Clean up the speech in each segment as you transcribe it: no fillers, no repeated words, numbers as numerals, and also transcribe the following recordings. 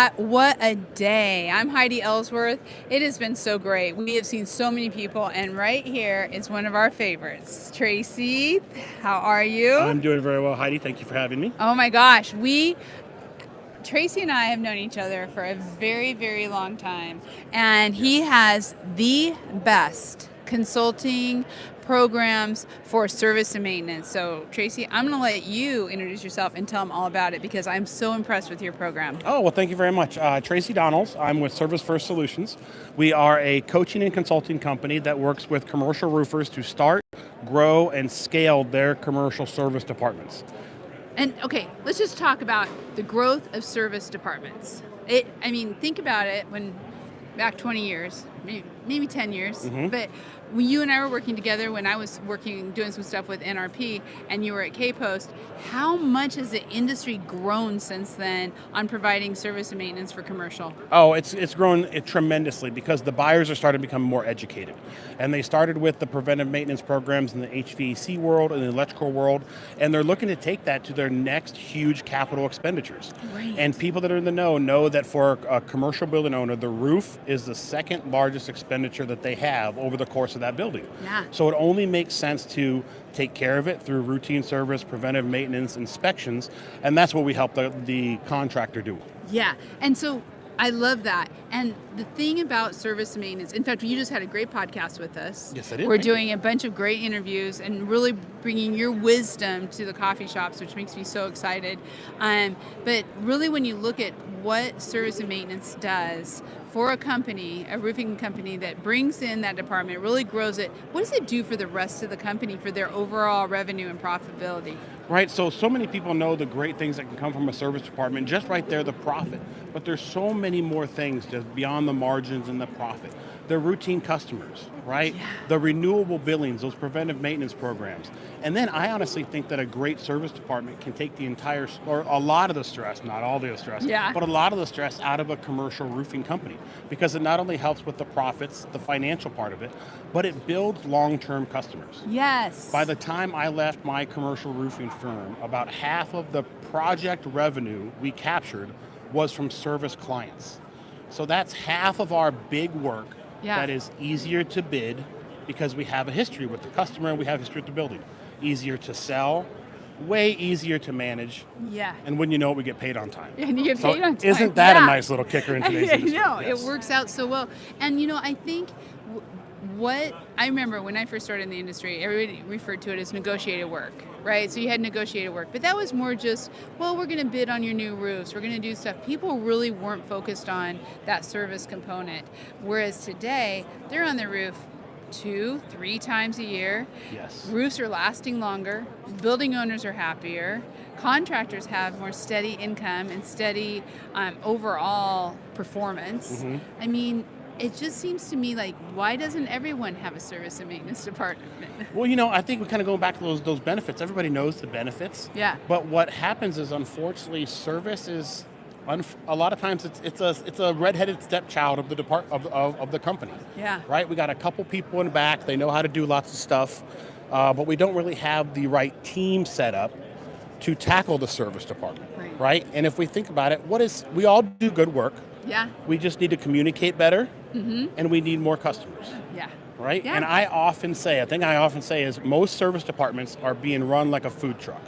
RCAT, what a day. I'm Heidi Ellsworth. It has been so great. We have seen so many people, and right here is one of our favorites. Tracy, how are you? I'm doing very well, Heidi. Thank you for having me. Oh my gosh, Tracy and I have known each other for a very, very long time, and he has the best consulting programs for service and maintenance. So Tracy, I'm going to let you introduce yourself and tell them all about it because I'm so impressed with your program. Oh, well, thank you very much. Tracy Donalds. I'm with Service First Solutions. We are a coaching and consulting company that works with commercial roofers to start, grow, and scale their commercial service departments. And okay, let's just talk about the growth of service departments. Think about it when back 20 years, maybe 10 years, but when you and I were working together, when I was doing some stuff with NRP, and you were at K-Post, how much has the industry grown since then on providing service and maintenance for commercial? Oh, it's grown tremendously because the buyers are starting to become more educated. And they started with the preventive maintenance programs in the HVAC world and the electrical world, and they're looking to take that to their next huge capital expenditures. Right. And people that are in the know that for a commercial building owner, the roof is the second largest expenditure that they have over the course of that building. Yeah. So it only makes sense to take care of it through routine service, preventive maintenance, inspections, and that's what we help the contractor do. Yeah, and so I love that. And the thing about service and maintenance, in fact, you just had a great podcast with us. Yes, I did. We're doing a bunch of great interviews and really bringing your wisdom to the coffee shops, which makes me so excited. But really, when you look at what service and maintenance does for a company, a roofing company that brings in that department, really grows it, what does it do for the rest of the company for their overall revenue and profitability? Right, so many people know the great things that can come from a service department, just right there, the profit. But there's so many more things just beyond the margins and the profit. They're routine customers, right? Yeah. The renewable billings, those preventive maintenance programs. And then I honestly think that a great service department can take or a lot of the stress, not all the stress, but a lot of the stress out of a commercial roofing company because it not only helps with the profits, the financial part of it, but it builds long-term customers. Yes. By the time I left my commercial roofing firm, about half of the project revenue we captured was from service clients. So that's half of our big work that is easier to bid because we have a history with the customer and we have a history with the building. Easier to sell, way easier to manage. Yeah. And when you know it, we get paid on time. And you get paid on time. Isn't that a nice little kicker in today's industry? No, Yes. It works out so well. And I think what I remember when I first started in the industry, everybody referred to it as negotiated work, right? So you had negotiated work, but that was more just, well, we're going to bid on your new roofs, we're going to do stuff. People really weren't focused on that service component. Whereas today, they're on the roof 2-3 times a year. Yes. Roofs are lasting longer. Building owners are happier. Contractors have more steady income and steady overall performance. It just seems to me like, why doesn't everyone have a service and maintenance department? Well, I think we're kind of going back to those benefits. Everybody knows the benefits. Yeah. But what happens is, unfortunately, service is a lot of times it's a redheaded stepchild of the of the company. Yeah. Right. We got a couple people in the back. They know how to do lots of stuff, but we don't really have the right team set up to tackle the service department. Right. And if we think about it, we all do good work. Yeah. We just need to communicate better, and we need more customers. Yeah. Right? Yeah. And I often say is most service departments are being run like a food truck.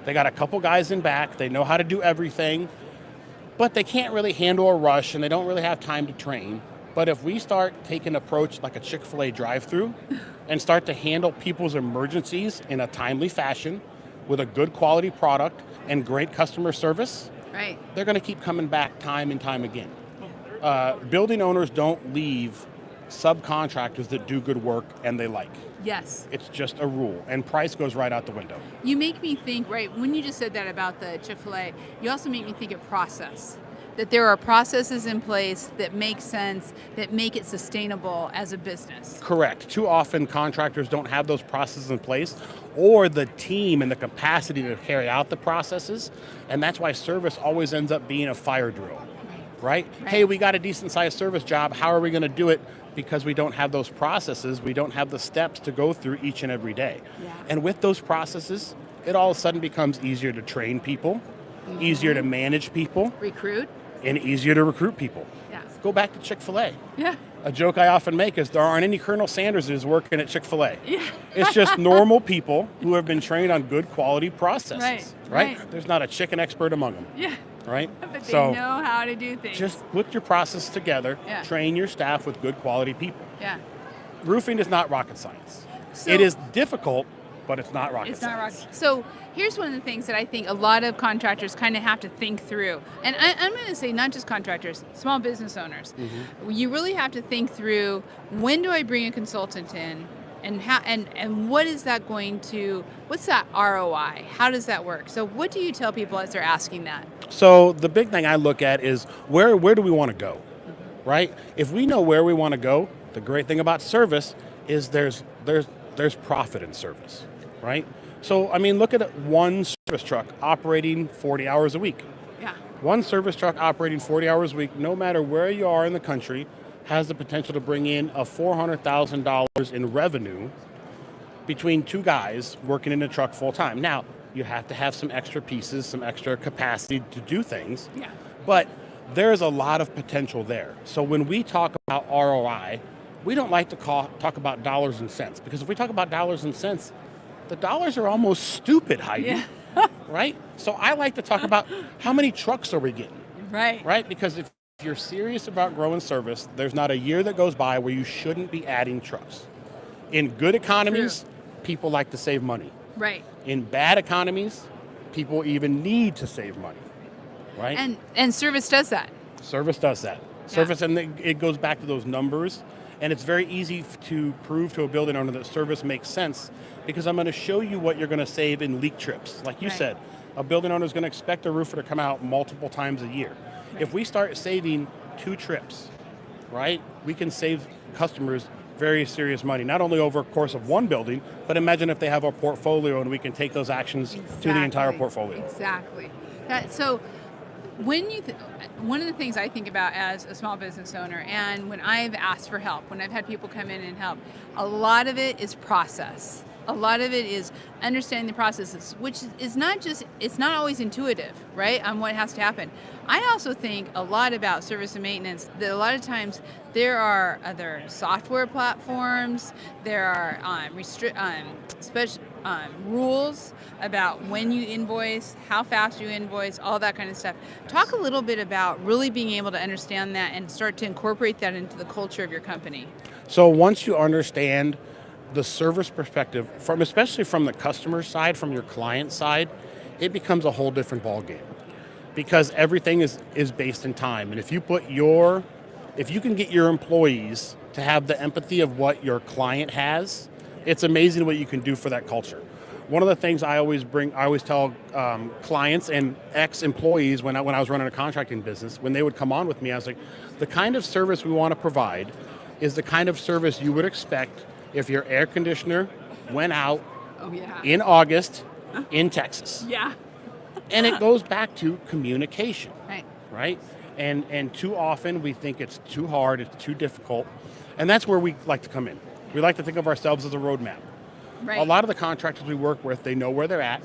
They got a couple guys in back, they know how to do everything, but they can't really handle a rush and they don't really have time to train. But if we start taking an approach like a Chick-fil-A drive-through and start to handle people's emergencies in a timely fashion with a good quality product and great customer service, right, they're going to keep coming back time and time again. Building owners don't leave subcontractors that do good work and they like. Yes. It's just a rule, and price goes right out the window. You make me think, right, when you just said that about the Chick-fil-A, you also make me think of process. That there are processes in place that make sense, that make it sustainable as a business. Correct. Too often contractors don't have those processes in place or the team and the capacity to carry out the processes, and that's why service always ends up being a fire drill. Right? Hey, we got a decent sized service job. How are we going to do it? Because we don't have those processes. We don't have the steps to go through each and every day. Yeah. And with those processes, it all of a sudden becomes easier to train people, easier to manage people. Recruit. and easier to recruit people. Yeah. Go back to Chick-fil-A. Yeah. A joke I often make is there aren't any Colonel Sanderses working at Chick-fil-A. Yeah. It's just normal people who have been trained on good quality processes. Right. There's not a chicken expert among them. Yeah. Right? But they know how to do things. Just put your process together, train your staff with good quality people. Yeah. Roofing is not rocket science. So, it is difficult, but it's not rocket science. So here's one of the things that I think a lot of contractors kind of have to think through. And I'm going to say not just contractors, small business owners. Mm-hmm. You really have to think through, when do I bring a consultant in? And how and what is that going to, what's that ROI? How does that work? So what do you tell people as they're asking that? So the big thing I look at is where do we want to go? Mm-hmm. Right? If we know where we want to go, the great thing about service is there's profit in service, right? So, I mean, look at one service truck operating 40 hours a week. Yeah. One service truck operating 40 hours a week, no matter where you are in the country, has the potential to bring in a $400,000 in revenue between two guys working in a truck full time. Now, you have to have some extra pieces, some extra capacity to do things. Yeah. But there's a lot of potential there. So when we talk about ROI, we don't like to talk about dollars and cents, because if we talk about dollars and cents, the dollars are almost stupid, Heidi. Yeah. Right? So I like to talk about how many trucks are we getting? Right. Right? Because if you're serious about growing service, there's not a year that goes by where you shouldn't be adding trucks. In good economies, people like to save money. Right. In bad economies, people even need to save money. Right? And service does that. Service does that. Service, and it goes back to those numbers. And it's very easy to prove to a building owner that service makes sense, because I'm going to show you what you're going to save in leak trips. Like you said, a building owner is going to expect a roofer to come out multiple times a year. Right. If we start saving 2 trips, right, we can save customers very serious money, not only over a course of one building, but imagine if they have a portfolio and we can take those actions to the entire portfolio. Exactly. So when you one of the things I think about as a small business owner, and when I've asked for help, when I've had people come in and help, a lot of it is process. A lot of it is understanding the processes, which is not just, it's not always intuitive, right, on what has to happen. I also think a lot about service and maintenance, that a lot of times there are other software platforms, there are special rules about when you invoice, how fast you invoice, all that kind of stuff. Talk a little bit about really being able to understand that and start to incorporate that into the culture of your company. So once you understand the service perspective, especially from the customer side, from your client side, it becomes a whole different ballgame, because everything is based in time. And if you can get your employees to have the empathy of what your client has, it's amazing what you can do for that culture. One of the things I always tell clients and ex-employees when I was running a contracting business, when they would come on with me, I was like, the kind of service we want to provide is the kind of service you would expect if your air conditioner went out in August in Texas. Yeah. And it goes back to communication. Right? And too often we think it's too hard, it's too difficult. And that's where we like to come in. We like to think of ourselves as a roadmap. Right. A lot of the contractors we work with, they know where they're at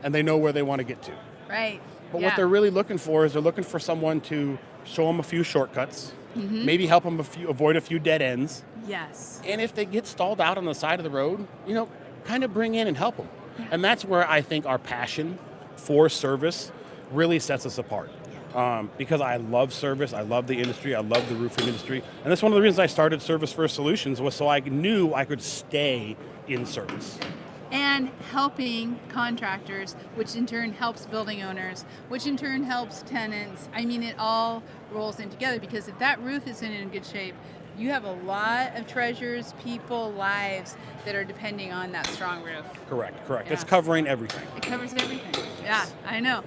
and they know where they want to get to. Right. But what they're really looking for is they're looking for someone to show them a few shortcuts, maybe help them avoid a few dead ends. Yes. And if they get stalled out on the side of the road, kind of bring in and help them. Yeah. And that's where I think our passion for service really sets us apart. Because I love service, I love the industry, I love the roofing industry. And that's one of the reasons I started Service First Solutions, was so I knew I could stay in service. And helping contractors, which in turn helps building owners, which in turn helps tenants. I mean, it all rolls in together, because if that roof isn't in good shape, you have a lot of treasures, people, lives that are depending on that strong roof. Correct. Yeah. It's covering everything. It covers everything. Yeah, I know.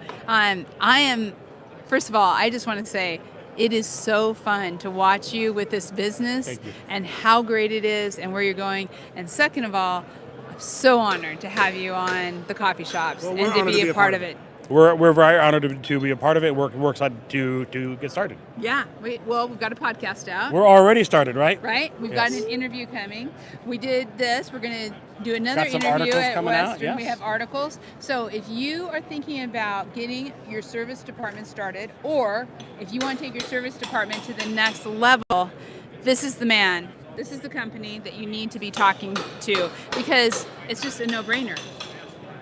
First of all, I just want to say, it is so fun to watch you with this business. Thank you. And how great it is and where you're going. And second of all, I'm so honored to have you on the coffee shops and to be a part of it. we're very honored to be a part of it. We're excited to get started. Yeah. We've got a podcast out. We're already started, right? Right? We've got an interview coming. We did this. We're going to do another Got some interview articles at coming out, Western. We yes. have articles. So if you are thinking about getting your service department started, or if you want to take your service department to the next level, this is the man. This is the company that you need to be talking to, because it's just a no-brainer.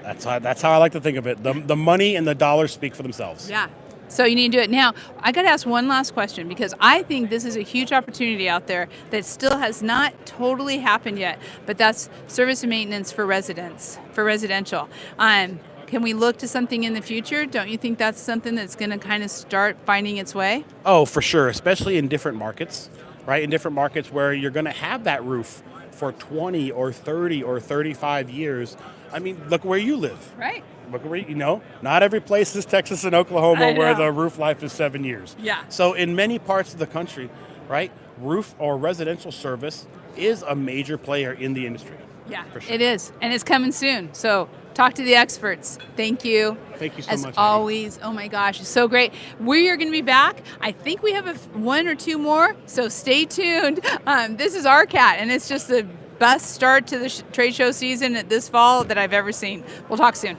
That's how I like to think of it. The money and the dollars speak for themselves. Yeah. So you need to do it. Now, I got to ask one last question, because I think this is a huge opportunity out there that still has not totally happened yet, but that's service and maintenance for residents, for residential. Can we look to something in the future? Don't you think that's something that's going to kind of start finding its way? Oh, for sure, especially in different markets, right? In different markets where you're going to have that roof for 20 or 30 or 35 years. I mean, look where you live. Right. Look where not every place is Texas and Oklahoma where the roof life is 7 years. Yeah. So in many parts of the country, right, roof or residential service is a major player in the industry. Yeah, for sure. It is. And it's coming soon. So talk to the experts. Thank you. Thank you so As much. always. Oh my gosh, it's so great. We are going to be back. I think we have one or two more, so stay tuned. This is RCAT, and it's just the best start to the trade show season this fall that I've ever seen. We'll talk soon.